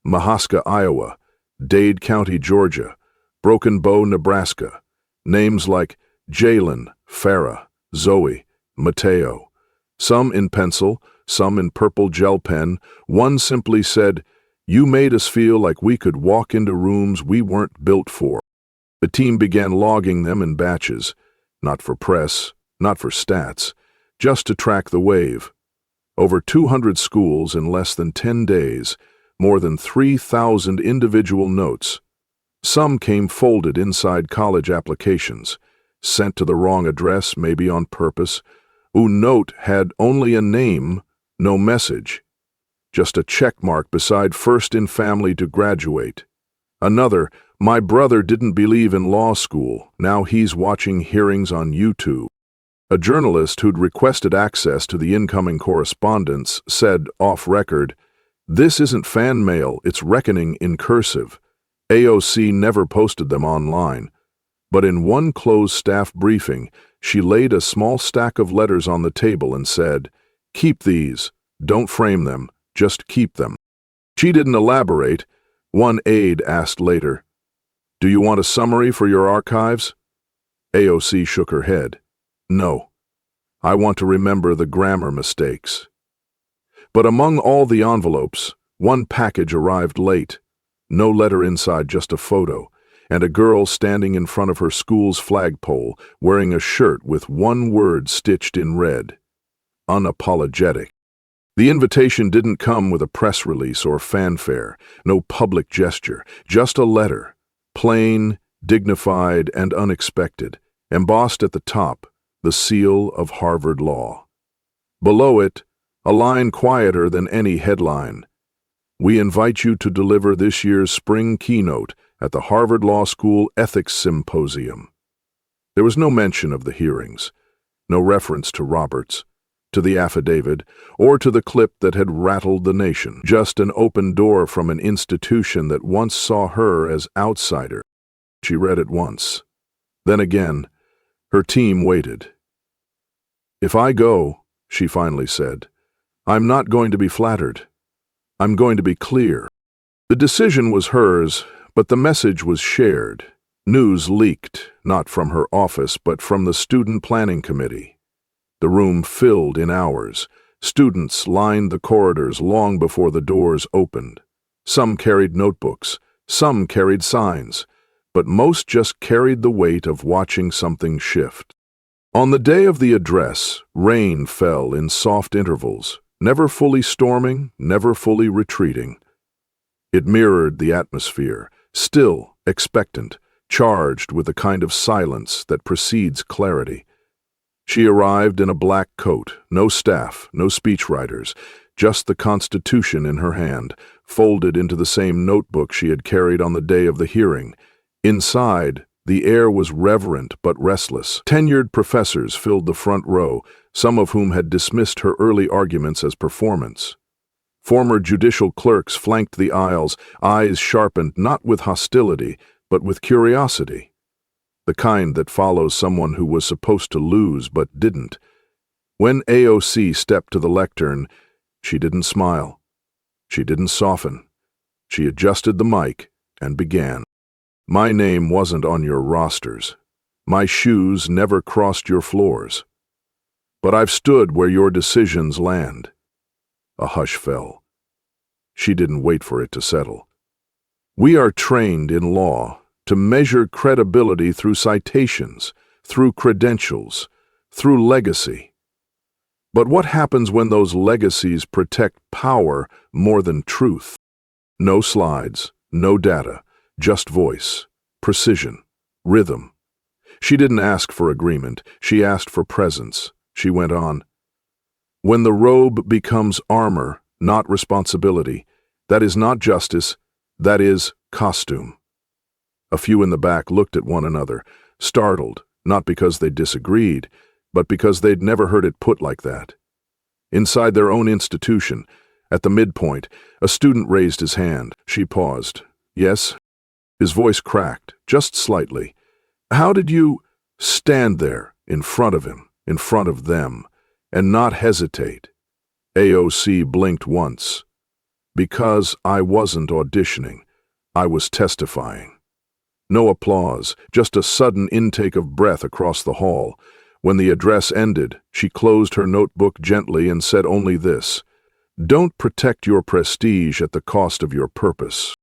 Mahaska, Iowa; Dade County, Georgia; Broken Bow, Nebraska. Names like Jalen, Farah, Zoe, Mateo. Some in pencil, some in purple gel pen. One simply said, "You made us feel like we could walk into rooms we weren't built for." The team began logging them in batches, not for press, not for stats, just to track the wave. Over 200 schools in less than 10 days, more than 3,000 individual notes. Some came folded inside college applications, sent to the wrong address, maybe on purpose. A note had only a name, no message, just a check mark beside first in family to graduate. Another, "My brother didn't believe in law school, now he's watching hearings on YouTube." A journalist who'd requested access to the incoming correspondence said, off record, "This isn't fan mail, it's reckoning in cursive." AOC never posted them online, but in one closed staff briefing, she laid a small stack of letters on the table and said, "Keep these, don't frame them, just keep them." She didn't elaborate. One aide asked later, "Do you want a summary for your archives?" AOC shook her head. "No, I want to remember the grammar mistakes." But among all the envelopes, one package arrived late. No letter inside, just a photo, and a girl standing in front of her school's flagpole wearing a shirt with one word stitched in red: unapologetic. The invitation didn't come with a press release or fanfare, no public gesture, just a letter, plain, dignified, and unexpected, embossed at the top, the seal of Harvard Law. Below it, a line quieter than any headline: "We invite you to deliver this year's spring keynote at the Harvard Law School Ethics Symposium." There was no mention of the hearings, no reference to Roberts, to the affidavit, or to the clip that had rattled the nation. Just an open door from an institution that once saw her as outsider. She read it once. Then again, her team waited. "If I go," she finally said, "I'm not going to be flattered. I'm going to be clear." The decision was hers, but the message was shared. News leaked, not from her office, but from the Student Planning Committee. The room filled in hours. Students lined the corridors long before the doors opened. Some carried notebooks, some carried signs, but most just carried the weight of watching something shift. On the day of the address, rain fell in soft intervals, never fully storming, never fully retreating. It mirrored the atmosphere, still, expectant, charged with the kind of silence that precedes clarity. She arrived in a black coat, no staff, no speechwriters, just the Constitution in her hand, folded into the same notebook she had carried on the day of the hearing. Inside, the air was reverent but restless. Tenured professors filled the front row, some of whom had dismissed her early arguments as performance. Former judicial clerks flanked the aisles, eyes sharpened not with hostility, but with curiosity. The kind that follows someone who was supposed to lose but didn't. When AOC stepped to the lectern, she didn't smile. She didn't soften. She adjusted the mic and began. "My name wasn't on your rosters. My shoes never crossed your floors. But I've stood where your decisions land." A hush fell. She didn't wait for it to settle. "We are trained in law to measure credibility through citations, through credentials, through legacy. But what happens when those legacies protect power more than truth? No slides, no data, just voice, precision, rhythm." She didn't ask for agreement, she asked for presence. She went on, "When the robe becomes armor, not responsibility, that is not justice, that is costume." A few in the back looked at one another, startled, not because they disagreed, but because they'd never heard it put like that. Inside their own institution, at the midpoint, a student raised his hand. She paused. "Yes?" His voice cracked, just slightly. "How did you stand there, in front of him, in front of them, and not hesitate, AOC blinked once. Because I wasn't auditioning, I was testifying. No applause, just a sudden intake of breath across the hall. When the address ended, she closed her notebook gently and said only this: "Don't protect your prestige at the cost of your purpose."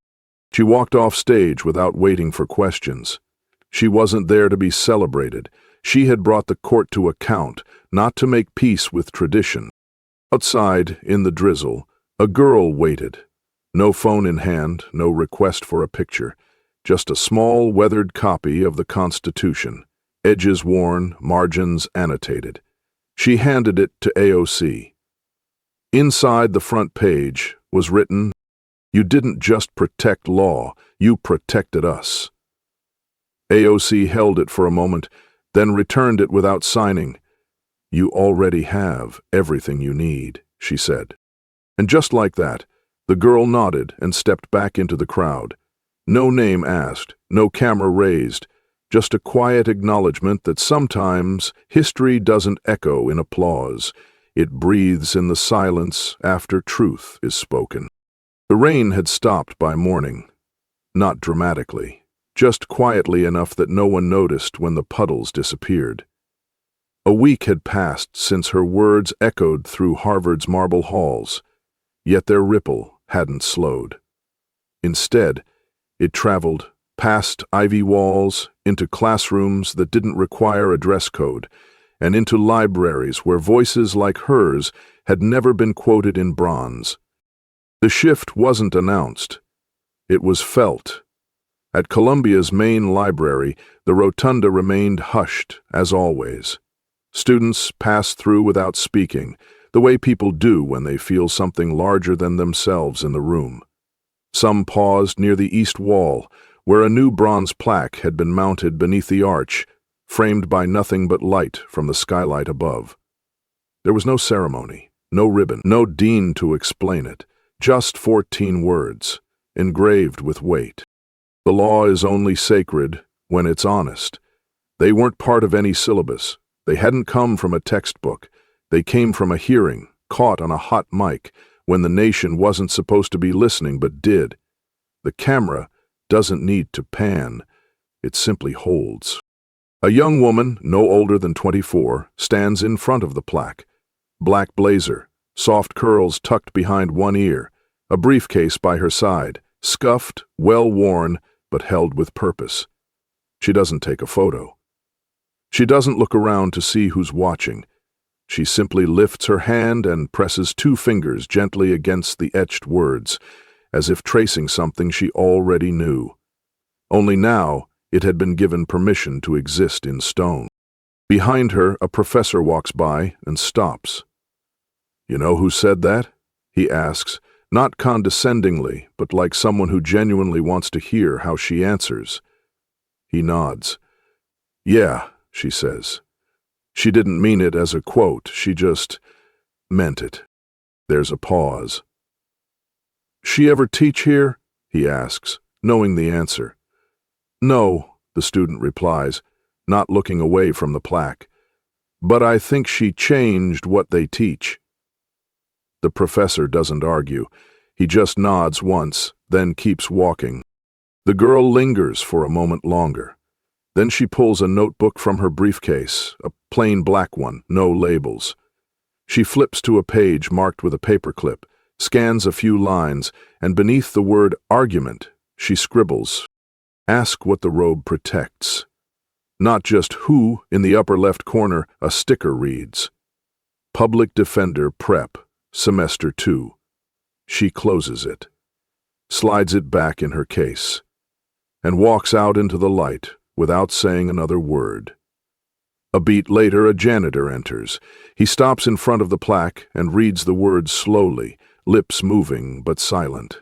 She walked off stage without waiting for questions. She wasn't there to be celebrated. She had brought the court to account, not to make peace with tradition. Outside, in the drizzle, a girl waited. No phone in hand, no request for a picture, just a small, weathered copy of the Constitution, edges worn, margins annotated. She handed it to AOC. Inside the front page was written, "You didn't just protect law, you protected us." AOC held it for a moment, then returned it without signing. "You already have everything you need," she said. And just like that, the girl nodded and stepped back into the crowd. No name asked, no camera raised, just a quiet acknowledgement that sometimes history doesn't echo in applause. It breathes in the silence after truth is spoken. The rain had stopped by morning. Not dramatically, just quietly enough that no one noticed when the puddles disappeared. A week had passed since her words echoed through Harvard's marble halls, yet their ripple hadn't slowed. Instead, it traveled past ivy walls, into classrooms that didn't require a dress code, and into libraries where voices like hers had never been quoted in bronze. The shift wasn't announced. It was felt. At Columbia's main library, the rotunda remained hushed, as always. Students passed through without speaking, the way people do when they feel something larger than themselves in the room. Some paused near the east wall, where a new bronze plaque had been mounted beneath the arch, framed by nothing but light from the skylight above. There was no ceremony, no ribbon, no dean to explain it, just 14 words, engraved with weight. The law is only sacred when it's honest. They weren't part of any syllabus. They hadn't come from a textbook. They came from a hearing, caught on a hot mic, when the nation wasn't supposed to be listening but did. The camera doesn't need to pan. It simply holds. A young woman, no older than 24, stands in front of the plaque. Black blazer, soft curls tucked behind one ear, a briefcase by her side, scuffed, well-worn, but held with purpose. She doesn't take a photo. She doesn't look around to see who's watching. She simply lifts her hand and presses 2 fingers gently against the etched words, as if tracing something she already knew. Only now it had been given permission to exist in stone. Behind her, a professor walks by and stops. "You know who said that?" he asks, not condescendingly, but like someone who genuinely wants to hear how she answers. He nods. "Yeah," she says. She didn't mean it as a quote, she just meant it. There's a pause. "She ever teach here?" he asks, knowing the answer. "No," the student replies, not looking away from the plaque. "But I think she changed what they teach." The professor doesn't argue. He just nods once, then keeps walking. The girl lingers for a moment longer. Then she pulls a notebook from her briefcase, a plain black one, no labels. She flips to a page marked with a paperclip, scans a few lines, and beneath the word argument, she scribbles, "Ask what the robe protects." Not just who, in the upper left corner, a sticker reads, "Public Defender Prep, Semester 2. She closes it, slides it back in her case, and walks out into the light without saying another word. A beat later, a janitor enters. He stops in front of the plaque and reads the words slowly, lips moving but silent.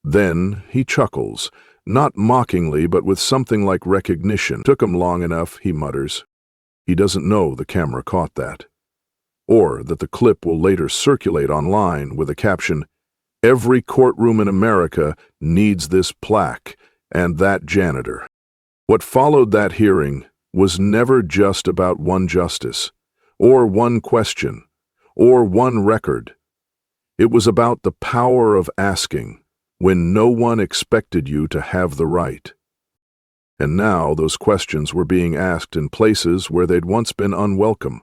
Then he chuckles, not mockingly but with something like recognition. "Took him long enough," he mutters. He doesn't know the camera caught that. Or that the clip will later circulate online with a caption, "Every courtroom in America needs this plaque and that janitor." What followed that hearing was never just about one justice, or one question, or one record. It was about the power of asking when no one expected you to have the right. And now those questions were being asked in places where they'd once been unwelcome,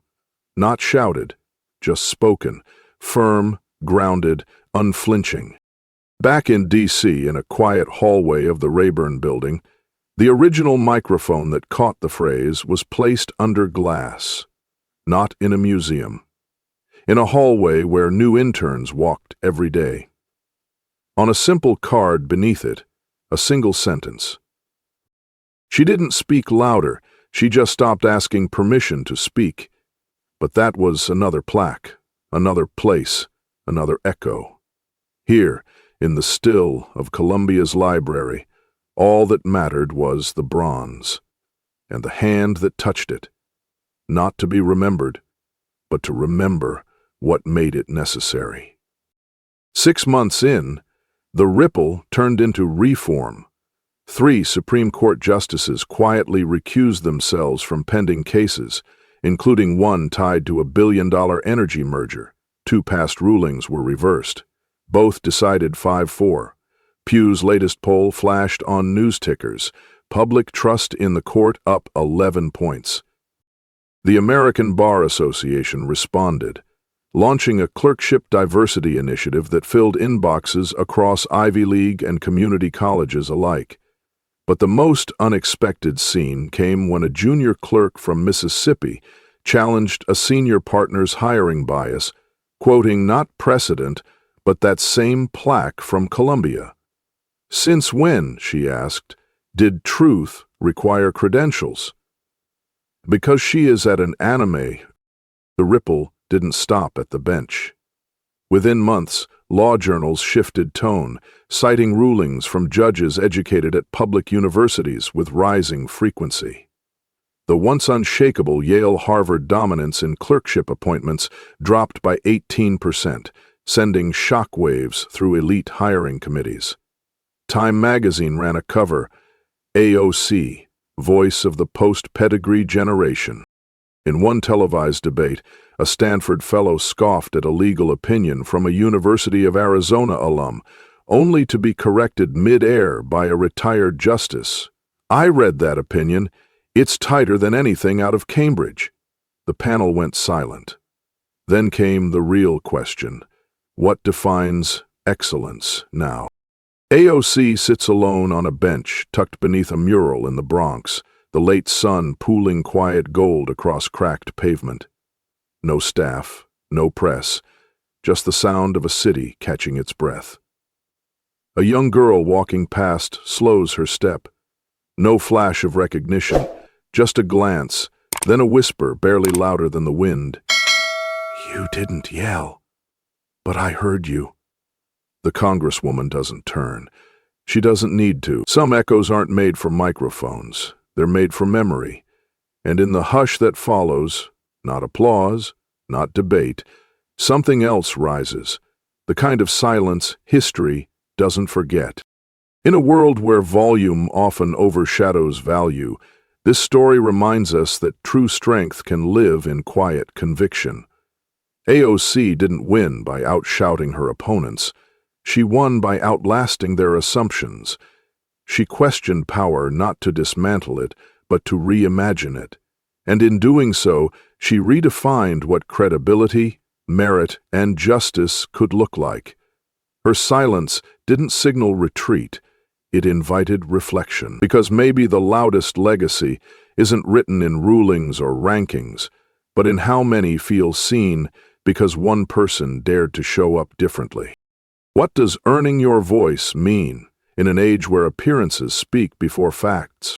not shouted, just spoken, firm, grounded, unflinching. Back in D.C., in a quiet hallway of the Rayburn Building, the original microphone that caught the phrase was placed under glass, not in a museum, in a hallway where new interns walked every day. On a simple card beneath it, a single sentence. She didn't speak louder, she just stopped asking permission to speak. But that was another plaque, another place, another echo. Here, in the still of Columbia's library, all that mattered was the bronze, and the hand that touched it, not to be remembered, but to remember what made it necessary. 6 months in, the ripple turned into reform. 3 Supreme Court justices quietly recused themselves from pending cases, including one tied to a billion-dollar energy merger. 2 past rulings were reversed. Both decided 5-4. Pew's latest poll flashed on news tickers. Public trust in the court up 11 points. The American Bar Association responded, launching a clerkship diversity initiative that filled inboxes across Ivy League and community colleges alike. But the most unexpected scene came when a junior clerk from Mississippi challenged a senior partner's hiring bias, quoting not precedent, but that same plaque from Columbia. "Since when," she asked, "did truth require credentials?" Because she is at an anime, the ripple didn't stop at the bench. Within months, law journals shifted tone, citing rulings from judges educated at public universities with rising frequency. The once unshakable Yale-Harvard dominance in clerkship appointments dropped by 18%, sending shockwaves through elite hiring committees. Time magazine ran a cover, AOC, Voice of the Post-Pedigree Generation. In one televised debate, a Stanford fellow scoffed at a legal opinion from a University of Arizona alum, only to be corrected mid-air by a retired justice. "I read that opinion. It's tighter than anything out of Cambridge." The panel went silent. Then came the real question. What defines excellence now? AOC sits alone on a bench tucked beneath a mural in the Bronx, the late sun pooling quiet gold across cracked pavement. No staff, no press, just the sound of a city catching its breath. A young girl walking past slows her step. No flash of recognition, just a glance, then a whisper barely louder than the wind. "You didn't yell, but I heard you." The congresswoman doesn't turn. She doesn't need to. Some echoes aren't made for microphones. They're made for memory. And in the hush that follows, not applause, not debate, something else rises, the kind of silence history doesn't forget. In a world where volume often overshadows value, this story reminds us that true strength can live in quiet conviction. AOC didn't win by outshouting her opponents. She won by outlasting their assumptions. She questioned power not to dismantle it, but to reimagine it. And in doing so, she redefined what credibility, merit, and justice could look like. Her silence didn't signal retreat. It invited reflection. Because maybe the loudest legacy isn't written in rulings or rankings, but in how many feel seen because one person dared to show up differently. What does earning your voice mean in an age where appearances speak before facts?